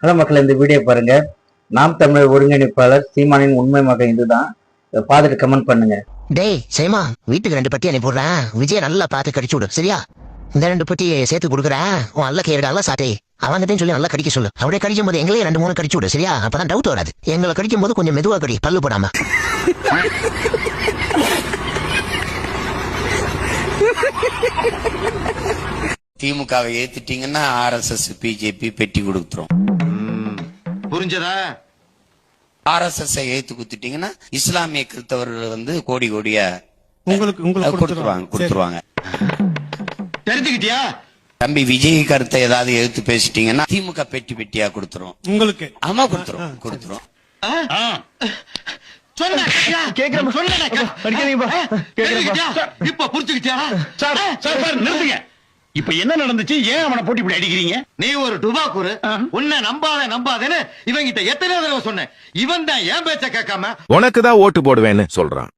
Hello மக்கள், இந்த video பாருங்க. நாம் தமிழர் ஒருங்கிணைப்பாளர் சீமானின் உண்மை மகன் இதுதான். பார்த்துட்டு கமெண்ட் பண்ணுங்க. டேய் சேமா, வீட்டுக்கு 2 பெட்டி அனுப்பிடுறேன். விஜய நல்லா பார்த்து கடிச்சு விடு, சரியா? இந்த 2 பெட்டி சேர்த்து கொடுக்குறேன். உன் அல்ல கேடால சாட்டே அவங்கிட்டையும் சொல்லி நல்லா கடிக்க சொல்லு. அப்படியே கடிக்கும் போது எங்களையும் 2-3 கடிச்சு விடு, சரியா? அப்பதான் டவுட் வராது. எங்களை கடிக்கும் போது கொஞ்சம் மெதுவா கடி, பல்லு போடாம. திமுகவை ஏத்துட்டீங்கன்னா ஆர்எஸ்எஸ் பிஜேபி பெட்டி கொடுத்துரும். புரிஞ்சதா? ஆர்எஸ்எஸ் ஏத்து குத்துட்டீங்கன்னா இஸ்லாமிய கிறிஸ்தவர்கள் கோடி கோடியா உங்களுக்கு கொடுத்துருவாங்க. தெரிஞ்சுக்கிட்டியா? தம்பி விஜய் கருத்தை ஏதாவது எடுத்து பேசிட்டீங்கன்னா திமுக பெட்டி பெட்டியா கொடுத்துரும். உங்களுக்கு ஆமா கொடுத்துரும். இப்ப புரிஞ்சுக்கிட்டியா? நிறுத்துங்க. இப்ப என்ன நடந்துச்சு? ஏன் அவனை போட்டி இப்படி அடிக்கிறீங்க? நீ ஒரு டுபாக்கூரு. உன்னை நம்பாதேன்னு இவங்கிட்ட எத்தனை தடவை சொன்னேன். இவன் தான் ஏன் பேச்ச கேட்காம உனக்கு தான் ஓட்டு போடுவேன்னு சொல்றான்.